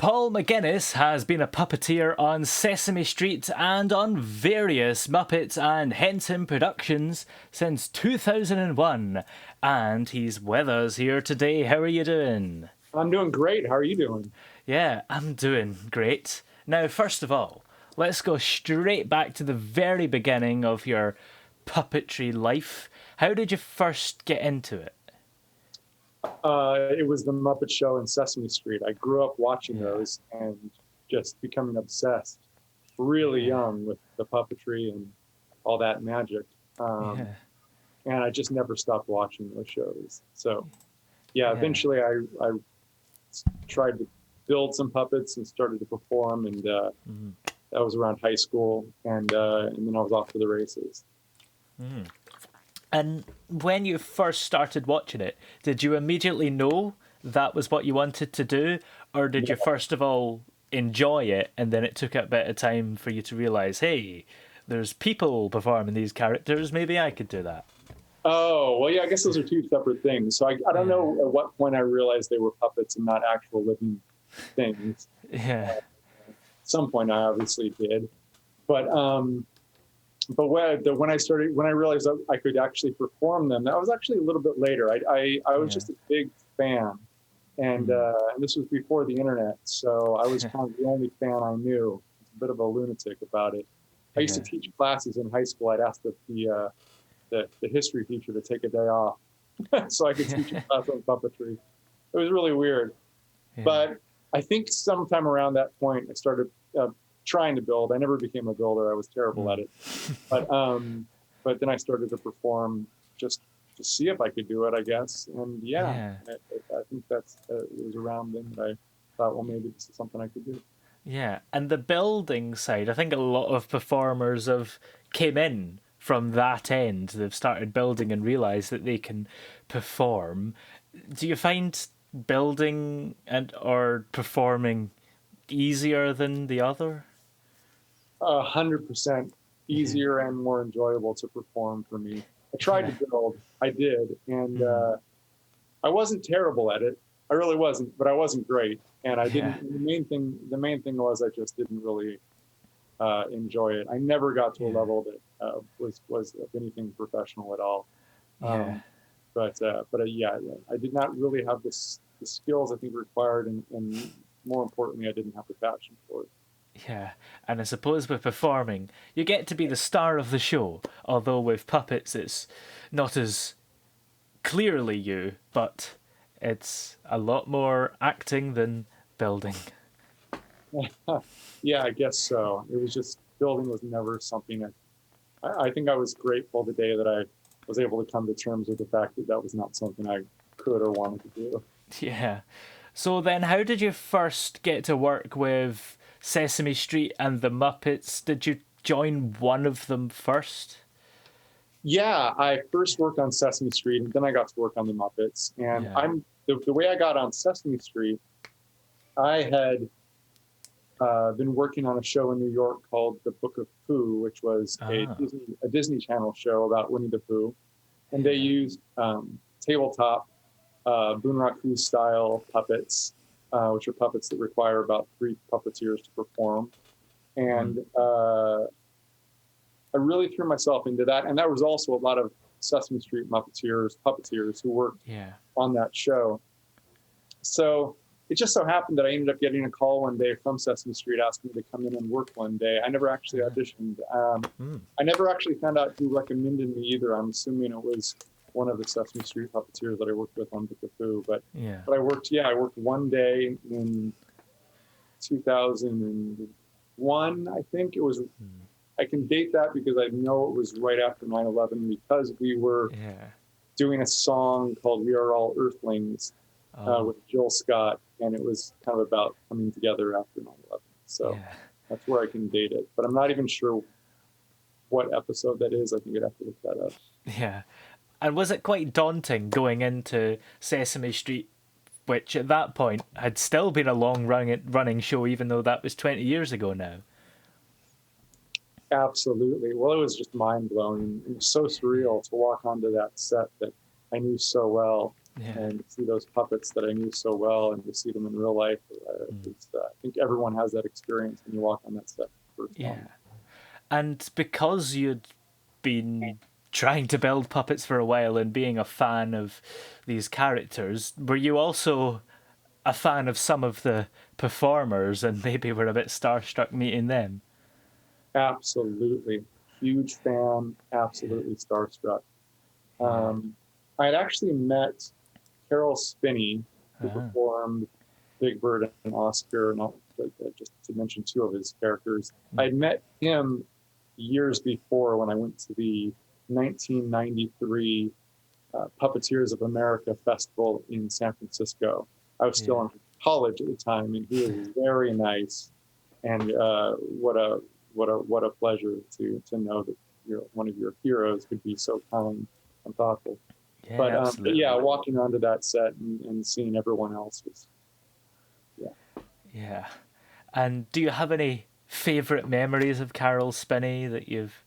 Paul McGinnis has been a puppeteer on Sesame Street and on various Muppets and Henson productions since 2001, and he's with us here today. How are you doing? I'm doing great. How are you doing? Yeah, I'm doing great. Now, first of all, let's go straight back to the very beginning of your puppetry life. How did you first get into it? It was the Muppet Show and Sesame Street. I grew up watching those and just becoming obsessed really young with the puppetry and all that magic. And I just never stopped watching those shows. So, eventually I tried to build some puppets and started to perform, and that was around high school, and then I was off to the races. And when you first started watching it, did you immediately know that was what you wanted to do? Or did you first of all enjoy it and then it took a bit of time for you to realise, hey, there's people performing these characters, maybe I could do that? Oh, well, yeah, I guess those are two separate things. So I don't know at what point I realized they were puppets and not actual living things. Yeah. At some point I obviously did. But when I realized that I could actually perform them, that was actually a little bit later. I was just a big fan, and this was before the internet, so I was kind of the only fan I knew. I was a bit of a lunatic about it. I used to teach classes in high school. I'd ask the history teacher to take a day off so I could teach a class on puppetry. It was really weird, but I think sometime around that point I started trying to build. I never became a builder. I was terrible at it. But then I started to perform just to see if I could do it, I guess. And I think it was around then that I thought, well, maybe this is something I could do. Yeah, and the building side, I think a lot of performers have came in from that end. They've started building and realised that they can perform. Do you find building or performing easier than the other? 100% easier and more enjoyable to perform for me. I tried to build, I did, and I wasn't terrible at it. I really wasn't, but I wasn't great, and I didn't. The main thing was I just didn't really enjoy it. I never got to a level that was of anything professional at all. But I did not really have the skills I think required, and more importantly, I didn't have the passion for it. Yeah, and I suppose with performing, you get to be the star of the show, although with puppets it's not as clearly you, but it's a lot more acting than building. Yeah, I guess so. It was just, building was never something I think I was grateful the day that I was able to come to terms with the fact that that was not something I could or wanted to do. Yeah. So then how did you first get to work with Sesame Street and the Muppets? Did you join one of them first? Yeah, I first worked on Sesame Street, and then I got to work on the Muppets. And the way I got on Sesame Street, I had been working on a show in New York called The Book of Pooh, which was a Disney Channel show about Winnie the Pooh. And they used tabletop Bunraku style puppets, which are puppets that require about 3 puppeteers to perform. And I really threw myself into that. And there was also a lot of Sesame Street puppeteers who worked on that show. So it just so happened that I ended up getting a call one day from Sesame Street asking me to come in and work one day. I never actually auditioned. I never actually found out who recommended me either. I'm assuming it was one of the Sesame Street puppeteers that I worked with on Book of Pooh. But I worked one day in 2001, I think. It was, I can date that because I know it was right after 9/11, because we were doing a song called We Are All Earthlings with Jill Scott, and it was kind of about coming together after 9/11. So that's where I can date it. But I'm not even sure what episode that is. I think I'd have to look that up. Yeah. And was it quite daunting going into Sesame Street, which at that point had still been a long running show, even though that was 20 years ago now? Absolutely. Well, it was just mind-blowing. It was so surreal to walk onto that set that I knew so well. Yeah. and to see those puppets that I knew so well and to see them in real life. I think everyone has that experience when you walk on that set for the first Yeah. time. And because you'd been trying to build puppets for a while and being a fan of these characters, were you also a fan of some of the performers and maybe were a bit starstruck meeting them? Absolutely. Huge fan, absolutely starstruck. Yeah. I had actually met Carol Spinney, who Uh-huh. performed Big Bird and Oscar, not just to mention two of his characters. I'd met him years before when I went to the 1993 Puppeteers of America Festival in San Francisco. I was still Yeah. in college at the time, and he was very nice. And what a pleasure to know that one of your heroes could be so kind and thoughtful. Yeah, But yeah, absolutely. walking onto that set and seeing everyone else was, yeah. Yeah. And do you have any favourite memories of Carol Spinney that you've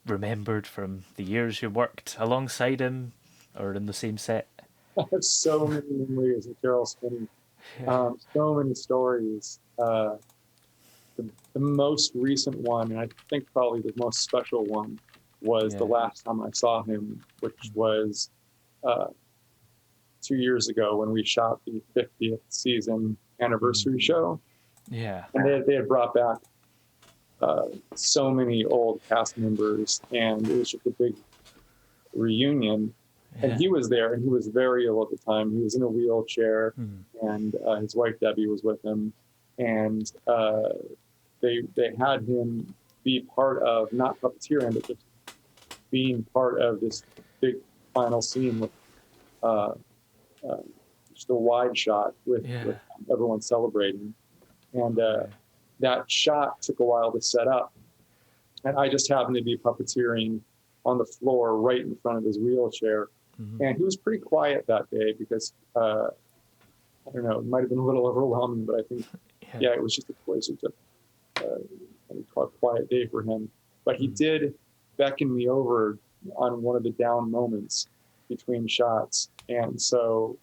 remembered from the years you worked alongside him or in the same set? I have so many memories of Carol Spinney, Yeah. so many stories. The most recent one, and I think probably the most special one, was the Yeah. last time I saw him, which was uh, 2 years ago when we shot the 50th season anniversary show. Yeah. And they had brought back so many old cast members, and it was just a big reunion. And Yeah. he was there, and he was very ill at the time. He was in a wheelchair, and his wife Debbie was with him, and they had him be part of not puppeteering, but just being part of this big final scene with just a wide shot with everyone celebrating. And that shot took a while to set up. And I just happened to be puppeteering on the floor right in front of his wheelchair. And he was pretty quiet that day because, I don't know, it might have been a little overwhelming, but I think, it was just a quiet day for him. But he did beckon me over on one of the down moments between shots. And so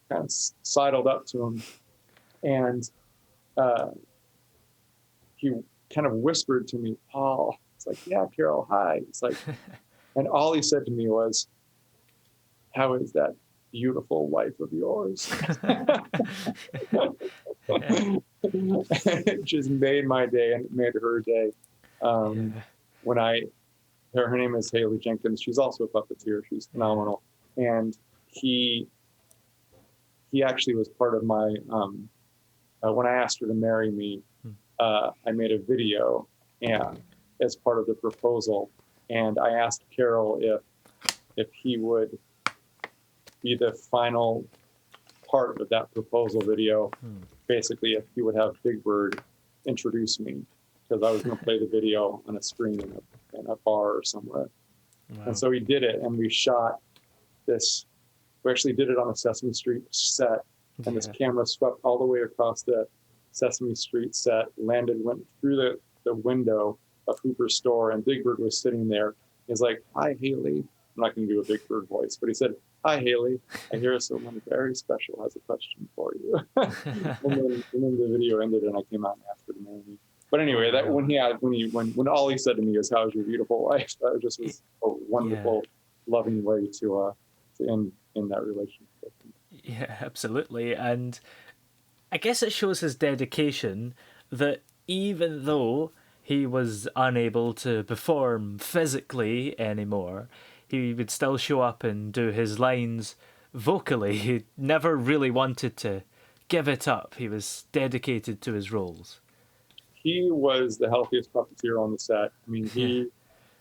kind of sidled up to him, and he kind of whispered to me, Paul. It's like, yeah, Carol, hi. It's like, and all he said to me was, how is that beautiful wife of yours? It just made my day, and it made her day. When her name is Haley Jenkins. She's also a puppeteer. She's phenomenal. And he actually was part of my, when I asked her to marry me, I made a video as part of the proposal. And I asked Carol if he would be the final part of that proposal video. Basically, if he would have Big Bird introduce me, because I was going to play the video on a screen in a bar or somewhere. Wow. And so he did it, and we shot this. We actually did it on a Sesame Street set, and this camera swept all the way across the Sesame Street set, went through the window of Hooper's store, and Big Bird was sitting there. He's like, hi, Haley. I'm not going to do a Big Bird voice, but he said, hi, Haley. I hear someone very special has a question for you. and then the video ended, and I came out and asked her to marry me. But anyway, that when all he said to me is, how's your beautiful wife? That just was a wonderful, loving way to end that relationship. Yeah, absolutely. And I guess it shows his dedication that even though he was unable to perform physically anymore, he would still show up and do his lines vocally. He never really wanted to give it up. He was dedicated to his roles. He was the healthiest puppeteer on the set. I mean,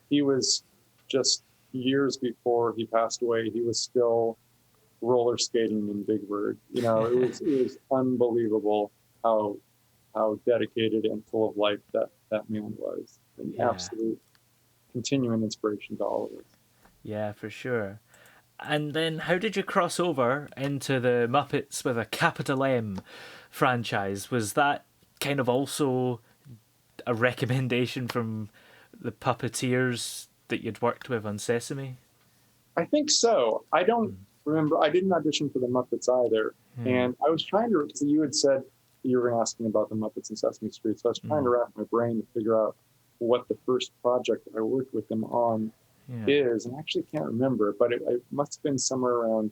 he was just years before he passed away. He was still roller skating in Big Bird. It was unbelievable how dedicated and full of life that man was. An absolute continuing inspiration to all of us. Yeah, for sure. And then how did you cross over into the Muppets with a capital M franchise? Was that kind of also a recommendation from the puppeteers that you'd worked with on Sesame? I think so. I don't remember I didn't audition for the Muppets either, and I was trying to, because you had said you were asking about the Muppets and Sesame Street, so I was trying to wrap my brain to figure out what the first project I worked with them on is, and I actually can't remember, but it must have been somewhere around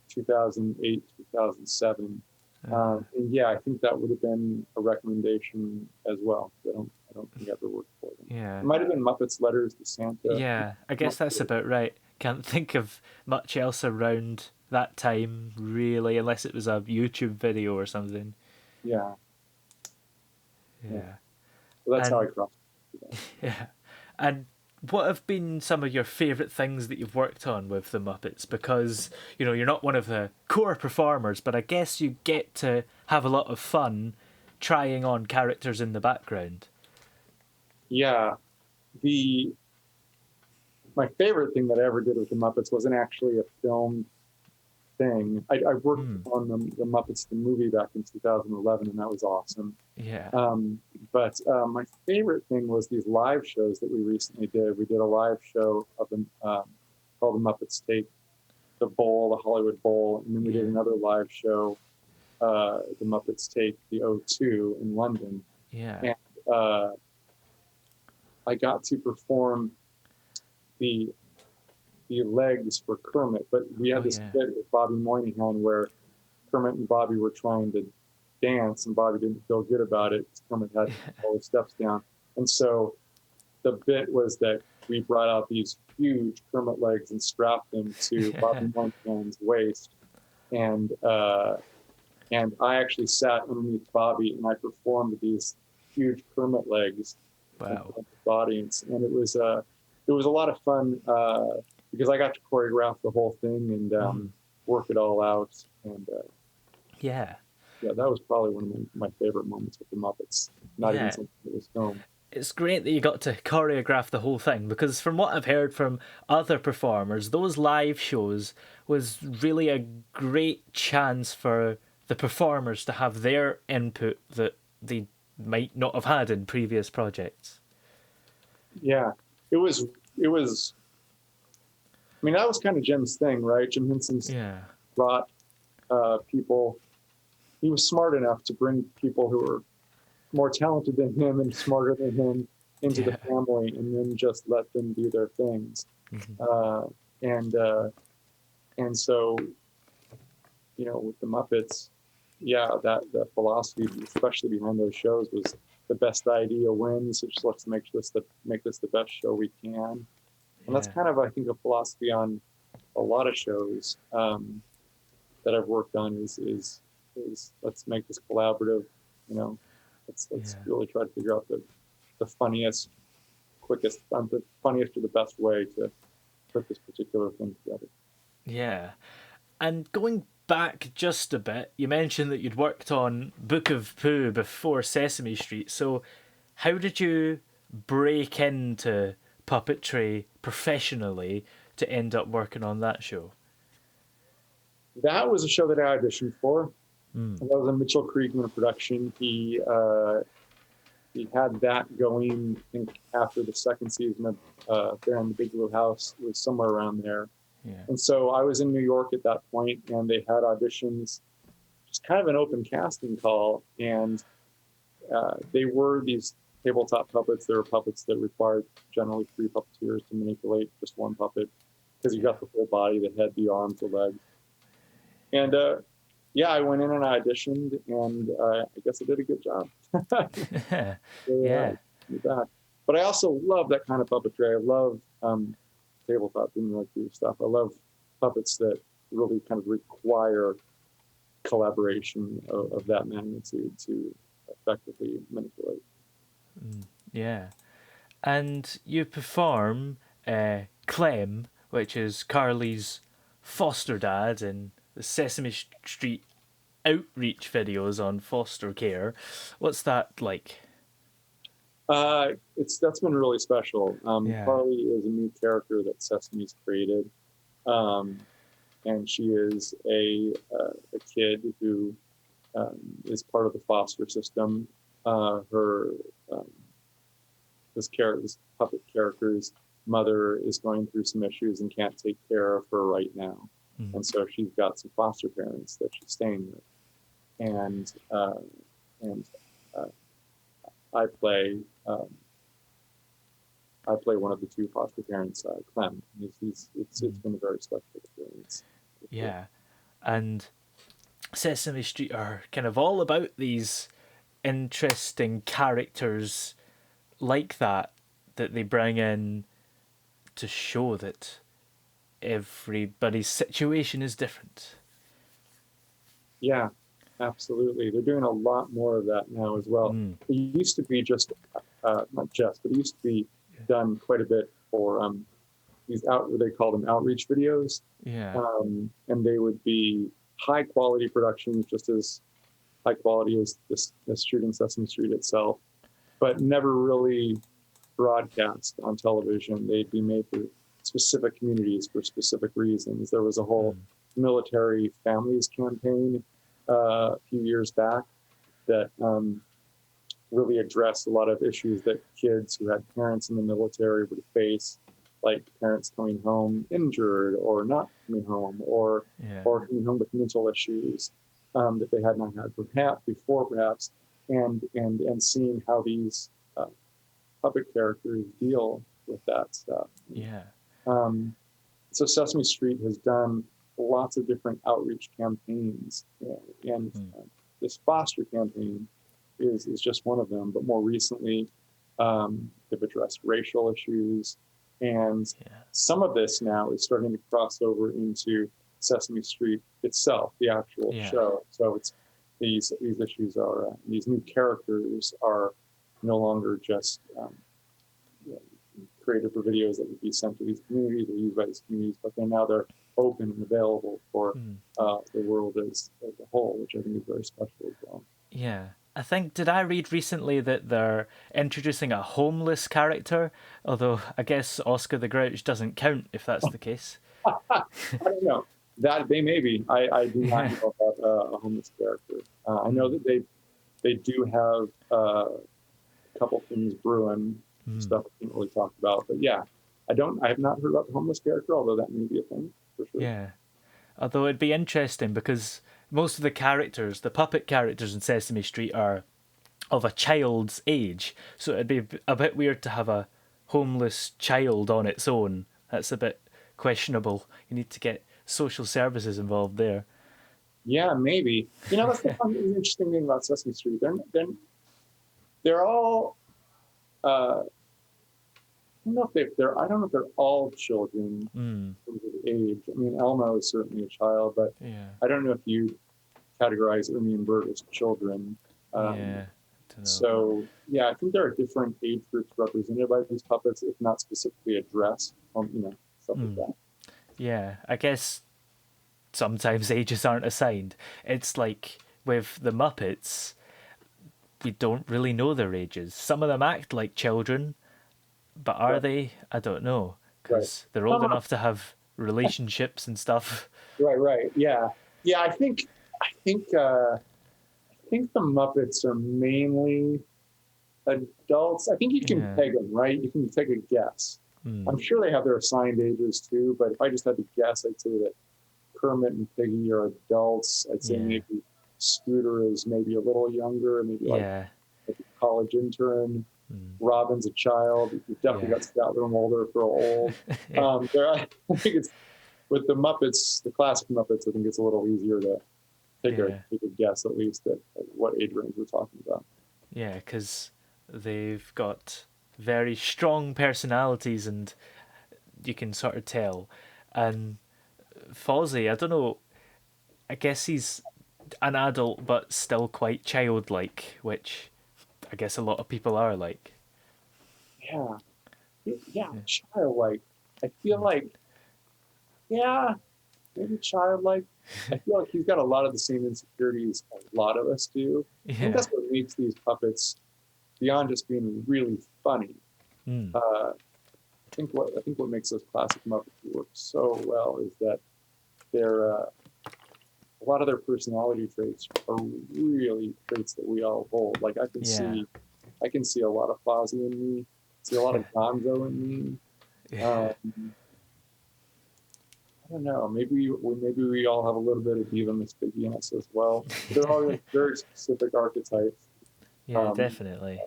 2008, 2007. And yeah, I think that would have been a recommendation as well. I don't think I ever worked for them. Yeah. It might have been Muppets Letters to Santa. Yeah, I guess that's about right. Can't think of much else around that time, really, unless it was a YouTube video or something. Yeah. Yeah. So that's how I crossed. Yeah. And what have been some of your favourite things that you've worked on with the Muppets? Because, you know, you're not one of the core performers, but I guess you get to have a lot of fun trying on characters in the background. Yeah. My favorite thing that I ever did with the Muppets wasn't actually a filmed thing. I worked on the Muppets the movie back in 2011, and that was awesome. Yeah. But my favorite thing was these live shows that we recently did. We did a live show of them called the Muppets Take the Bowl, the Hollywood Bowl, and then we did another live show, the Muppets Take the O2 in London. Yeah. And I got to perform the legs for Kermit, but we had this bit with Bobby Moynihan where Kermit and Bobby were trying to dance, and Bobby didn't feel good about it. Kermit had all the steps down, and so the bit was that we brought out these huge Kermit legs and strapped them to Bobby Moynihan's waist, and I actually sat underneath Bobby and I performed these huge Kermit legs in front of the audience, and it was a lot of fun because I got to choreograph the whole thing and work it all out, and yeah, that was probably one of my favorite moments with the Muppets. Not even something that was filmed. It's great that you got to choreograph the whole thing, because from what I've heard from other performers, those live shows was really a great chance for the performers to have their input that they might not have had in previous projects. Yeah, it was. I mean, that was kind of Jim's thing, right? Jim Henson's brought people. He was smart enough to bring people who were more talented than him and smarter than him into the family, and then just let them do their things. And so, you know, with the Muppets, that philosophy, especially behind those shows, was the best idea wins. So just let's make this the best show we can. And that's kind of, I think, a philosophy on a lot of shows that I've worked on is let's make this collaborative, you know, let's really try to figure out the funniest, quickest, the funniest or the best way to put this particular thing together. Yeah. And going back just a bit, you mentioned that you'd worked on Book of Pooh before Sesame Street. So how did you break into puppetry professionally to end up working on that show? That was a show that I auditioned for. That was a Mitchell Kriegman production. He had that going, I think, after the second season of Bear in the Big Blue House. It was somewhere around there. Yeah. And so I was in New York at that point, and they had auditions, just kind of an open casting call. And they were these tabletop puppets. They were puppets that required generally 3 puppeteers to manipulate just one puppet, because you got the whole body, the head, the arms, the legs. And I went in and I auditioned, and I guess I did a good job. But I also love that kind of puppetry. I love tabletop interactive stuff. I love puppets that really kind of require collaboration of that magnitude to effectively manipulate. Yeah. And you perform Clem, which is Karli's foster dad in the Sesame Street outreach videos on foster care. What's that like? That's been really special. Karli is a new character that Sesame's created, and she is a kid who is part of the foster system. This puppet character's mother is going through some issues and can't take care of her right now. and so she's got some foster parents that she's staying with, and and uh, I play um, I play one of the two foster parents, Clem. It's been a very special experience. Yeah. And Sesame Street are kind of all about these interesting characters like that they bring in to show that everybody's situation is different. Yeah, absolutely. They're doing a lot more of that now as well. It used to be just, not just, but it used to be done quite a bit for they call them outreach videos. Yeah. And they would be high quality productions, just as high quality as this shooting Sesame Street itself, but never really broadcast on television. They'd be made for specific communities for specific reasons. There was a whole military families campaign a few years back that really addressed a lot of issues that kids who had parents in the military would face, like parents coming home injured or not coming home, or coming home with mental issues that they had not had perhaps, and seeing how these puppet characters deal with that stuff. Yeah. So Sesame Street has done lots of different outreach campaigns, and this foster campaign is just one of them. But more recently, they've addressed racial issues, and some of this now is starting to cross over into Sesame Street itself, the actual show. So it's these issues are these new characters are no longer just created for videos that would be sent to these communities or used by these communities, but they're open and available for the world as a whole, which I think is very special as well. Yeah. Did I read recently that they're introducing a homeless character? Although I guess Oscar the Grouch doesn't count if that's the case. I don't know. That they may be. I do not know about a homeless character. I know that they do have a couple things brewing, stuff I can't really talk about. But yeah, I have not heard about the homeless character, although that may be a thing for sure. Yeah. Although it'd be interesting because most of the characters, the puppet characters in Sesame Street, are of a child's age. So it'd be a bit weird to have a homeless child on its own. That's a bit questionable. You need to get social services involved there. Yeah, maybe. That's the interesting thing about Sesame Street. They're all. I don't know if they're all children in terms of age. I mean, Elmo is certainly a child, but I don't know if you categorize Ernie and Bert as children. So I think there are different age groups represented by these puppets, if not specifically addressed. Stuff like that. Yeah, I guess sometimes ages aren't assigned. It's like with the Muppets, we don't really know their ages. Some of them act like children, but are they? I don't know, because they're old enough to have relationships and stuff. Right. Yeah. I think the Muppets are mainly adults. I think you can peg them, right? You can take a guess. I'm sure they have their assigned ages too, but if I just had to guess, I'd say that Kermit and Piggy are adults. I'd say maybe Scooter is maybe a little younger, maybe like a college intern. Robin's a child. You've definitely got Statler and Mulder for old. I think it's with the Muppets, the classic Muppets. I think it's a little easier to take a guess at least at what age range we're talking about. Yeah, because they've got very strong personalities, and you can sort of tell. And Fozzie, I don't know. I guess he's an adult, but still quite childlike, which I guess a lot of people are like. Yeah, childlike. I feel like, maybe childlike. I feel like he's got a lot of the same insecurities a lot of us do. I think that's what makes these puppets, beyond just being really funny. I think what makes those classic Muppets work so well is that they're a lot of their personality traits are really traits that we all hold. Like I can see a lot of Fozzie in me, see a lot of Gonzo in me. I don't know. Maybe we all have a little bit of Diva Miss Piggy in us as well. They're all like very specific archetypes. Yeah, Um, definitely.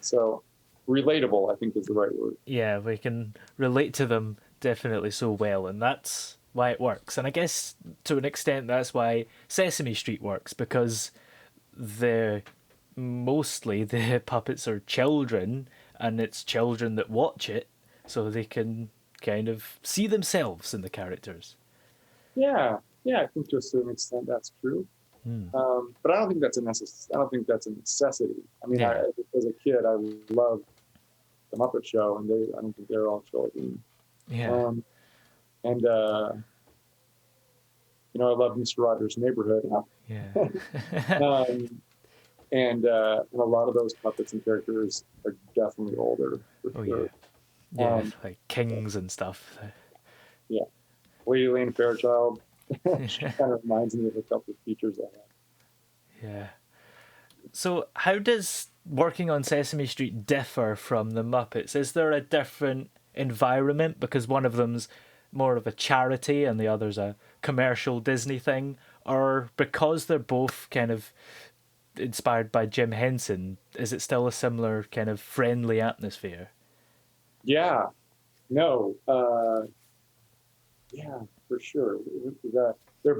so relatable, I think, is the right word. Yeah, we can relate to them definitely so well, and that's why it works. And I guess to an extent that's why Sesame Street works, because the mostly the puppets are children, and it's children that watch it, so they can kind of see themselves in the characters. Yeah, yeah. I think to a certain extent that's true. Hmm. But I don't think that's a I don't think that's a necessity. I mean, Yeah, as a kid, I loved the Muppet Show, and I don't think they're all children. yeah, Um, and I love Mr. Rogers' Neighborhood. yeah. um, and a lot of those puppets and characters are definitely older for Oh yeah, sure. yeah, Um, like kings and stuff. yeah, Lady Lane Fairchild. She kind of reminds me of a couple of features I have. Yeah. So, how does working on Sesame Street differ from the Muppets? Is there a different environment because one of them's more of a charity and the other's a commercial Disney thing? Or because they're both kind of inspired by Jim Henson, is it still a similar kind of friendly atmosphere? Yeah, no, yeah, for sure. They're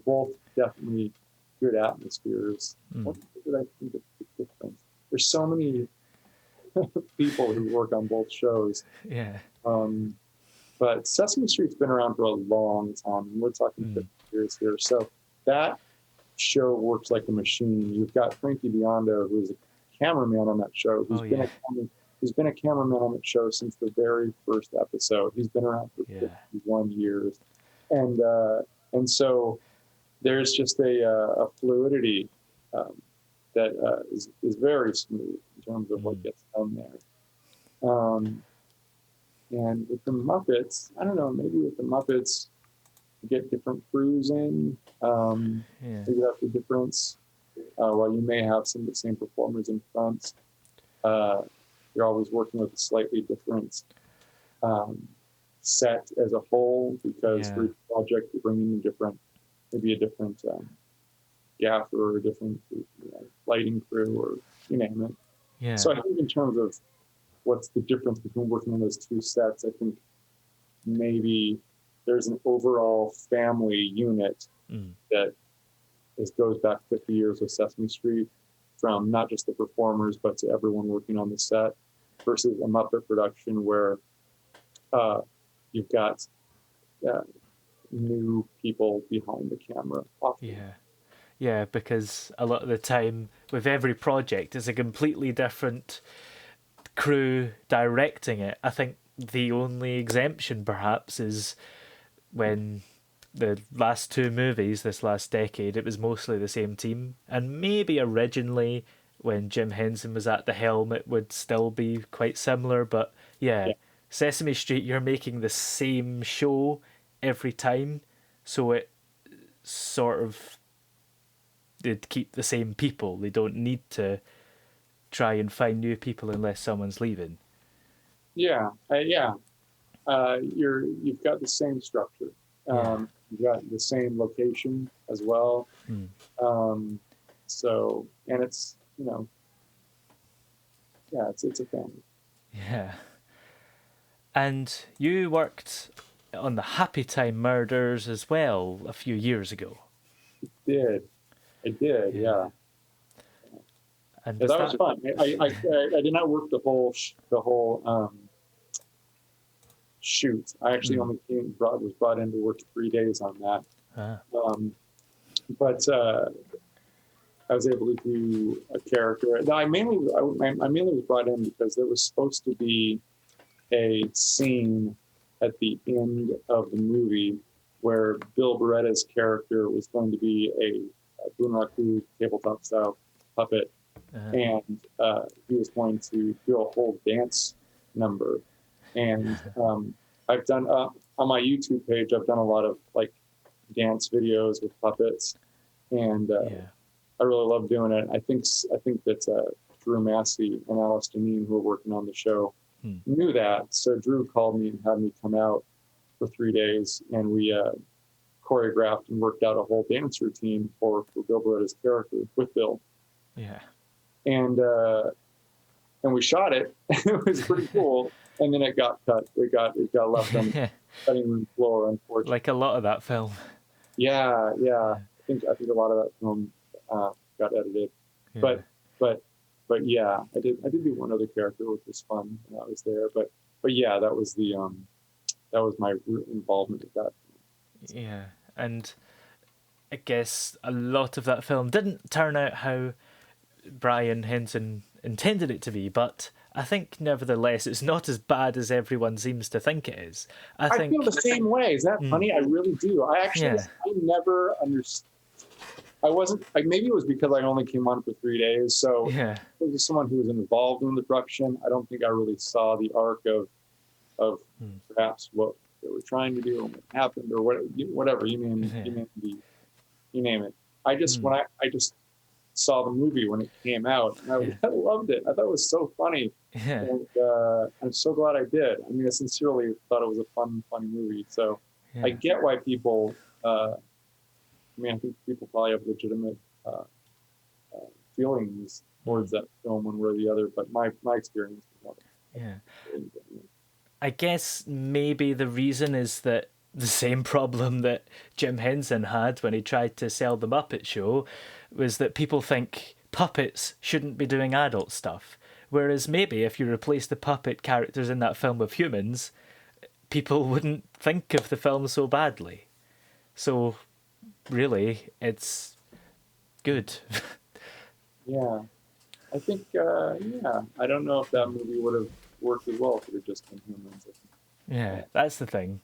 both definitely good atmospheres. Mm. What did I think of the difference? There's so many people who work on both shows. Yeah. Um, but Sesame Street's been around for a long time, and we're talking 50 years here. So that show works like a machine. You've got Frankie Biondo, who's a cameraman on that show, who's been a cameraman on that show since the very first episode. He's been around for 51 years, and so there's just a fluidity that is very smooth in terms of what gets done there. And with the Muppets, I don't know, maybe with the Muppets, you get different crews in. Maybe that's the difference. While you may have some of the same performers in front, you're always working with a slightly different set as a whole, because for each project you're bringing in maybe a different gaffer or a different lighting crew, or you name it. Yeah. So I think in terms of what's the difference between working on those two sets, I think maybe there's an overall family unit that goes back 50 years with Sesame Street, from not just the performers, but to everyone working on the set, versus a Muppet production where you've got new people behind the camera often. Yeah, because a lot of the time with every project it's a completely different crew directing it. I think the only exemption perhaps is when the last two movies this last decade, it was mostly the same team, and maybe originally when Jim Henson was at the helm it would still be quite similar, but yeah. Sesame Street, you're making the same show every time, so it sort of, they'd keep the same people. They don't need to try and find new people unless someone's leaving. You've got the same structure. You've got the same location as well. So, and it's it's a family. Yeah. And you worked on the Happy Time Murders as well a few years ago. I did, yeah. And that was fun. I did not work the whole shoot. I actually only was brought in to work 3 days on that. But I was able to do a character. I mainly was brought in because there was supposed to be a scene at the end of the movie where Bill Beretta's character was going to be a Bunraku tabletop style puppet, and he was going to do a whole dance number. And I've done on my YouTube page, I've done a lot of like dance videos with puppets, and I really love doing it. I think that Drew Massey and Alice Deneen, who were working on the show, knew that. So Drew called me and had me come out for 3 days, and we choreographed and worked out a whole dance routine for Bill Beretta's character with Bill. Yeah. And we shot it. It was pretty cool. And then it got cut. It got left on the cutting room floor, unfortunately. Like a lot of that film. Yeah. I think a lot of that film got edited. Yeah. But yeah, I did do one other character, which was fun when I was there. But yeah, that was my involvement with that. Yeah, and I guess a lot of that film didn't turn out how Brian Henson intended it to be, but I think nevertheless it's not as bad as everyone seems to think it is. I think feel the same way. Is that funny? I really do. I never understood. I wasn't like, maybe it was because I only came on for 3 days. So it was someone who was involved in the production. I don't think I really saw the arc of perhaps what they were trying to do or what happened or whatever you name it. I just when I just saw the movie when it came out, and I loved it. I thought it was so funny, and I'm so glad I did. I mean, I sincerely thought it was a funny movie. So I get why people. I think people probably have legitimate feelings towards that film one way or the other, but my experience was I guess maybe the reason is that the same problem that Jim Henson had when he tried to sell the Muppet Show was that people think puppets shouldn't be doing adult stuff. Whereas maybe if you replace the puppet characters in that film with humans, people wouldn't think of the film so badly. So really, it's good. Yeah. I think, I don't know if that movie would have worked as well if it had just been humans. Yeah, that's the thing.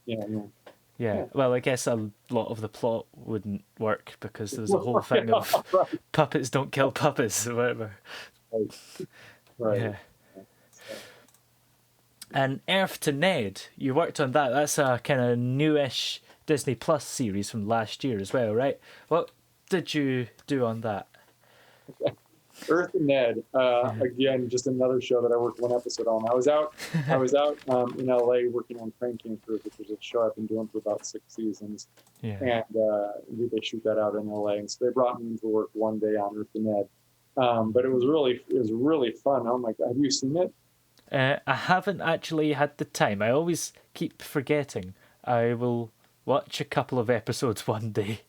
Yeah. Well, I guess a lot of the plot wouldn't work because there's a whole thing of puppets don't kill puppets or whatever. Right. Yeah. And Earth to Ned, you worked on that. That's a kind of newish Disney Plus series from last year as well, right? What did you do on that? Earth and Ned, again, just another show that I worked one episode on. I was out in LA working on Crank Yankers, which is a show I've been doing for about 6 seasons. Yeah. And they shoot that out in LA. And so they brought me to work one day on Earth and Ned. But it was really fun. Oh my God, have you seen it? I haven't actually had the time. I always keep forgetting. I will watch a couple of episodes one day.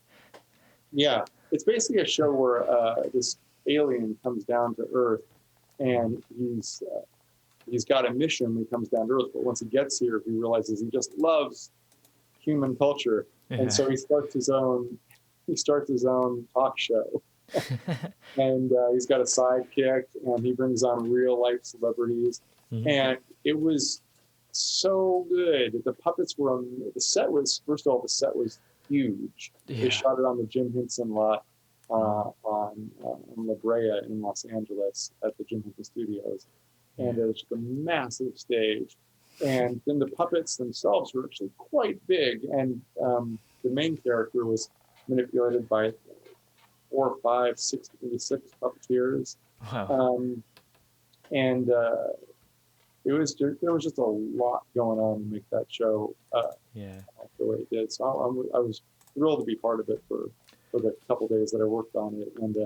Yeah, it's basically a show where this alien comes down to Earth, and he's got a mission when he comes down to Earth. But once he gets here, he realizes he just loves human culture, and so he starts his own talk show. And he's got a sidekick, and he brings on real life celebrities, and it was so good. The puppets were on the set. First of all, the set was huge. They shot it on the Jim Henson lot on La Brea in Los Angeles at the Jim Henson Studios, and it was just a massive stage. And then the puppets themselves were actually quite big, and the main character was manipulated by 4, 5, 6 puppeteers. Wow. And there was just a lot going on to make that show the way it did. So I was thrilled to be part of it for the couple days that I worked on it, and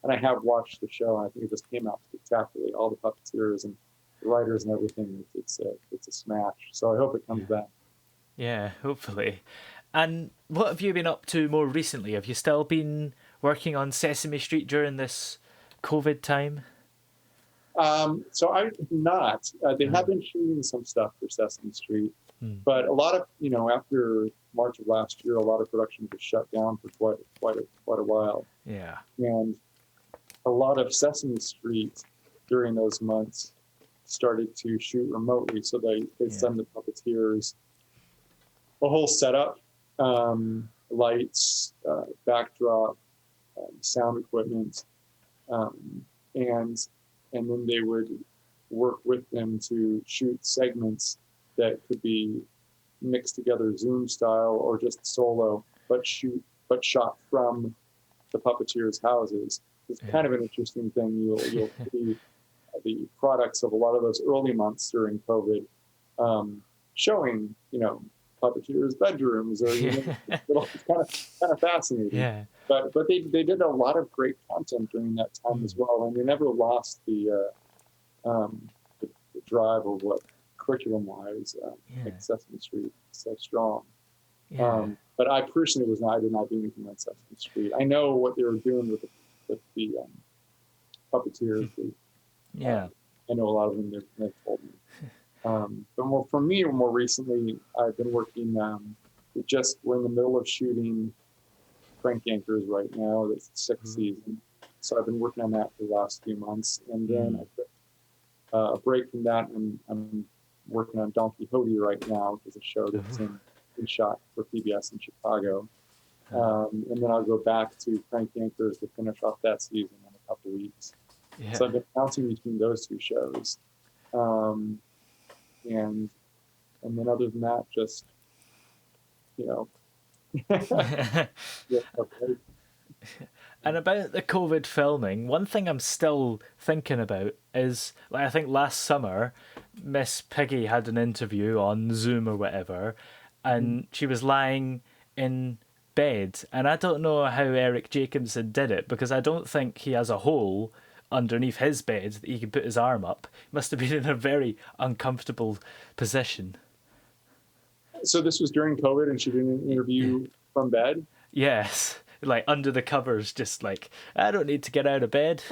I have watched the show, and I think it just came out spectacularly. All the puppeteers and the writers and everything, it's a smash. So I hope it comes back. Yeah, hopefully. And what have you been up to more recently? Have you still been working on Sesame Street during this COVID time? So I have not. They have been shooting some stuff for Sesame Street, but a lot of, after March of last year, a lot of productions were shut down for quite a while. Yeah. And a lot of Sesame Street during those months started to shoot remotely. So they send the puppeteers a whole setup, lights, backdrop, sound equipment, and then they would work with them to shoot segments that could be mixed together Zoom style or just solo, but shot from the puppeteers' houses. It's kind of an interesting thing. You'll see the products of a lot of those early months during COVID, showing puppeteers' bedrooms, or it's kind of fascinating. Yeah. But they did a lot of great content during that time as well, and they never lost the drive of what curriculum wise, like Sesame Street, so strong. Yeah. But I personally I did not do anything on Sesame Street. I know what they were doing with the puppeteers. I know a lot of them. They've told me. But for me, more recently, I've been working. We're in the middle of shooting Crank Yankers right now. It's the 6th season, so I've been working on that for the last few months, and then I took a break from that, and I'm working on Don Quixote right now, which is a show that's been shot for PBS in Chicago. And then I'll go back to Crank Yankers to finish off that season in a couple weeks. Yeah. So I've been bouncing between those two shows. And then other than that, just, And about the COVID filming, one thing I'm still thinking about is, I think last summer, Miss Piggy had an interview on Zoom or whatever, and she was lying in bed. And I don't know how Eric Jacobson did it, because I don't think he has a hole underneath his bed that he can put his arm up. He must have been in a very uncomfortable position. So this was during COVID, and she did an interview from bed? Yes. Under the covers, just I don't need to get out of bed.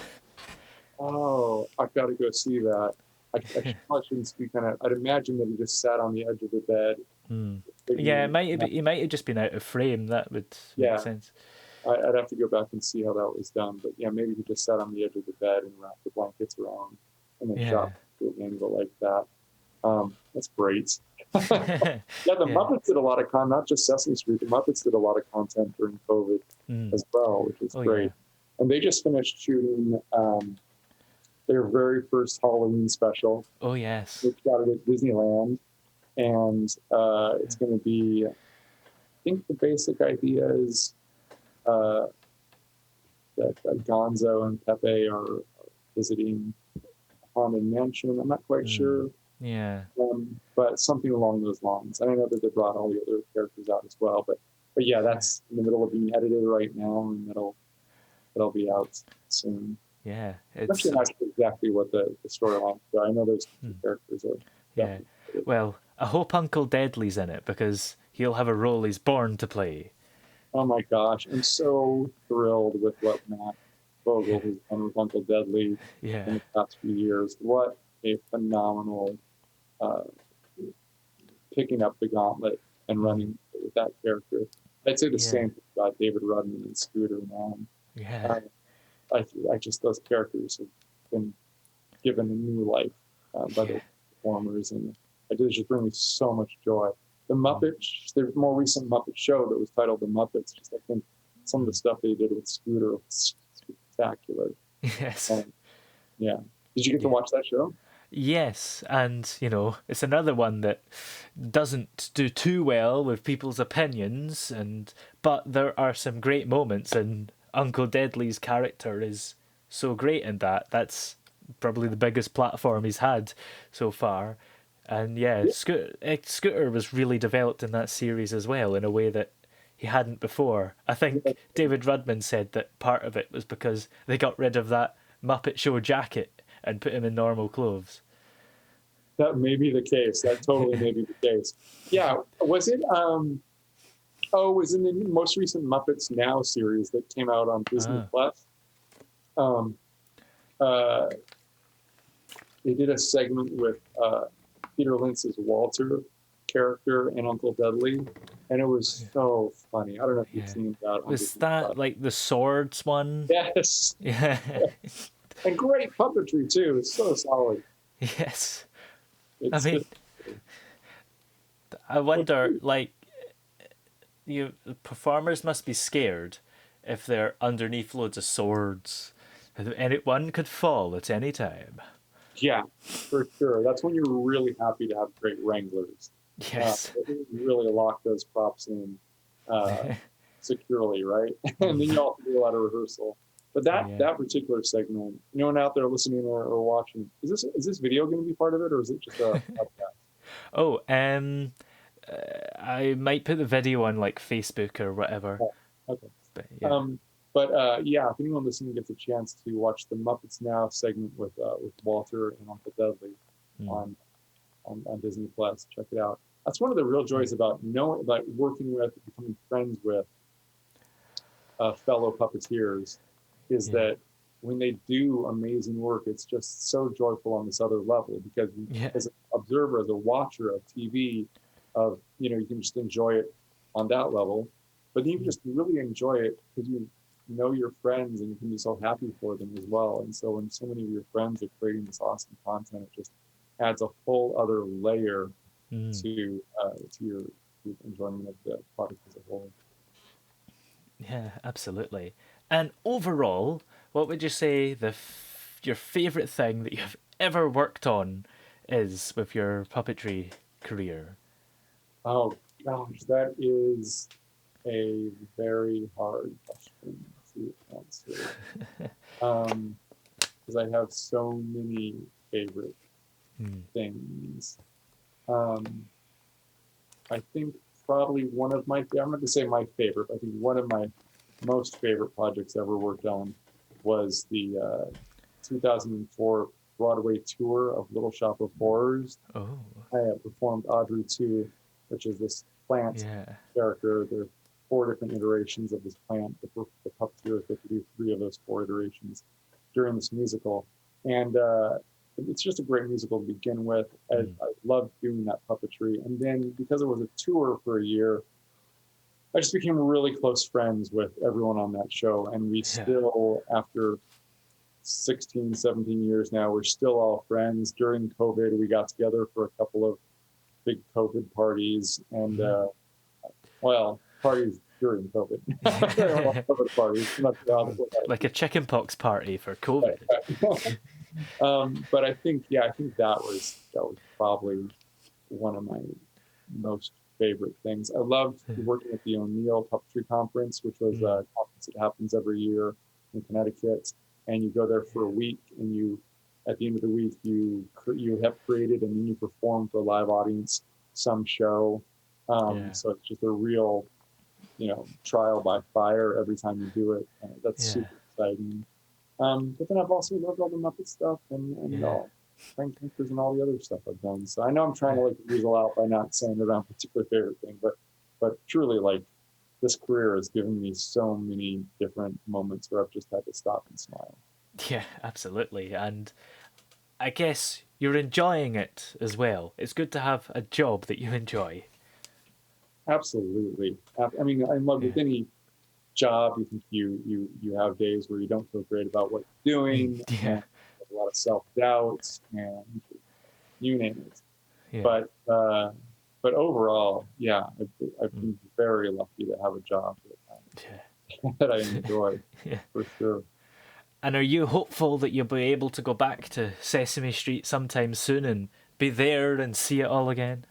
Oh, I've got to go see that. I shouldn't speak on it. I'd imagine that he just sat on the edge of the bed. Yeah, he might have just been out of frame. That would make sense. I'd have to go back and see how that was done. But yeah, maybe he just sat on the edge of the bed and wrapped the blankets around and then shot to an angle like that. That's great. The Muppets did a lot of content, not just Sesame Street. The Muppets did a lot of content during COVID as well, which is great. Yeah. And they just finished shooting their very first Halloween special. Oh, yes. They shot it at Disneyland. And it's going to be, I think the basic idea is that Gonzo and Pepe are visiting a haunted mansion. I'm not quite sure. Yeah. But something along those lines. I know that they brought all the other characters out as well, but yeah, that's in the middle of being edited right now, and that'll be out soon. Yeah, actually not exactly what the storyline. So I know those two characters are. Yeah. Well, I hope Uncle Deadly's in it, because he'll have a role he's born to play. Oh my gosh, I'm so thrilled with what Matt Vogel has done with Uncle Deadly in the past few years. What a phenomenal picking up the gauntlet and running with that character. I'd say the same about David Rudman and Scooter, man. Yeah. I just, those characters have been given a new life by the performers, and it just brings me so much joy. The Muppets, the more recent Muppet show that was titled The Muppets, just I think some of the stuff they did with Scooter was spectacular. Yes. Yeah. Did you get to watch that show? Yes, and, it's another one that doesn't do too well with people's opinions, but there are some great moments, and Uncle Deadly's character is so great in that. That's probably the biggest platform he's had so far. And Scooter was really developed in that series as well, in a way that he hadn't before. I think David Rudman said that part of it was because they got rid of that Muppet Show jacket and put him in normal clothes. That may be the case. That totally may be the case. Yeah. Was it? It was in the most recent Muppets Now series that came out on Disney Plus. They did a segment with Peter Lintz's Walter character and Uncle Deadly, and it was so funny. I don't know if you've seen that. Was that like the swords one? Yes. Yeah. And great puppetry too. It's so solid. Yes. I wonder, the performers must be scared if they're underneath loads of swords. One could fall at any time. Yeah, for sure. That's when you're really happy to have great wranglers. Yes. Really lock those props in securely, right? And then you all have to do a lot of rehearsal. But that particular segment, anyone out there listening or watching, is this video going to be part of it, or is it just a podcast? I might put the video on like Facebook or whatever. Oh, okay. But yeah. Yeah, if anyone listening gets a chance to watch the Muppets Now segment with Walter and Uncle Dudley Mm. on Disney Plus, check it out. That's one of the real joys about knowing, like working with, becoming friends with fellow puppeteers, is Yeah. that when they do amazing work, it's just so joyful on this other level because Yeah. as an observer, as a watcher of TV, you can just enjoy it on that level, but then you can just really enjoy it because you know your friends and you can be so happy for them as well. And so when so many of your friends are creating this awesome content, it just adds a whole other layer Mm. to your enjoyment of the product as a whole. Yeah, absolutely. And overall, what would you say your favorite thing that you've ever worked on is with your puppetry career? Oh gosh, that is a very hard question to answer. Because I have so many favorite Mm. things. Um, I think probably one of my, I'm not going to say my favorite, but I think one of my most favorite projects I ever worked on was the 2004 Broadway tour of Little Shop of Horrors. Oh, I performed Audrey 2, which is this plant yeah. character. There are 4 different iterations of this plant. The puppeteers get to do 3 of those 4 iterations during this musical. And it's just a great musical to begin with. I loved doing that puppetry. And then because it was a tour for a year, I just became really close friends with everyone on that show. And we still, after 16, 17 years now, we're still all friends. During COVID, we got together for a couple of big COVID parties and, parties during COVID. COVID parties. Like a chickenpox party for COVID. But I think that was probably one of my most favorite things. I loved working at the O'Neill Puppetry Conference, which was a conference that happens every year in Connecticut, and you go there for a week, and you, at the end of the week, you have created and then you perform for a live audience some show. So it's just a real, trial by fire every time you do it. That's super exciting. But then I've also loved all the Muppet stuff and all Frank Tinkers and all the other stuff I've done. So I know I'm trying to weasel out by not saying that I'm a particular favorite thing, but truly this career has given me so many different moments where I've just had to stop and smile. Yeah, absolutely. And I guess you're enjoying it as well. It's good to have a job that you enjoy. Absolutely. I mean, I love with any job, you think you have days where you don't feel great about what you're doing, and a lot of self-doubt, and you name it. Yeah. But overall, I've been very lucky to have a job that I enjoy, for sure. And are you hopeful that you'll be able to go back to Sesame Street sometime soon and be there and see it all again?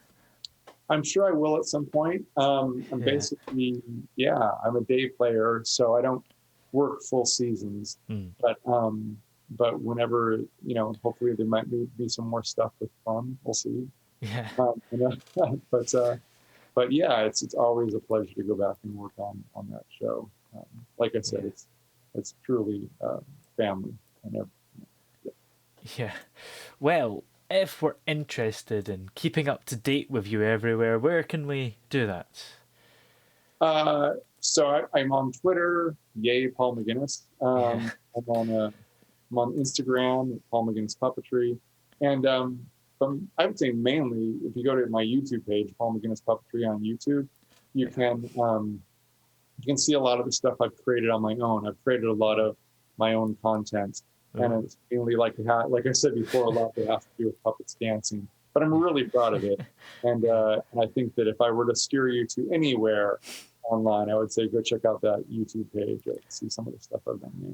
I'm sure I will at some point. I'm basically, I'm a day player, so I don't work full seasons. But whenever, hopefully there might be some more stuff with Clem. We'll see. Yeah. But yeah, it's always a pleasure to go back and work on that show. Like I said, it's truly family and everything. Yeah. Well, if we're interested in keeping up to date with you everywhere, where can we do that? So I'm on Twitter, yay Paul McGinnis. I'm on Instagram, Paul McGinnis Puppetry, and I would say mainly if you go to my YouTube page, Paul McGinnis Puppetry on YouTube, you can see a lot of the stuff I've created on my own. I've created a lot of my own content. And it's mainly like I said before, a lot that has to do with puppets dancing. But I'm really proud of it. And I think that if I were to steer you to anywhere online, I would say go check out that YouTube page and see some of the stuff I've done there.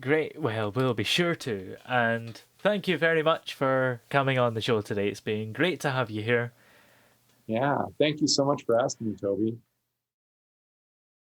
Great. Well, we'll be sure to. And thank you very much for coming on the show today. It's been great to have you here. Yeah. Thank you so much for asking me, Toby.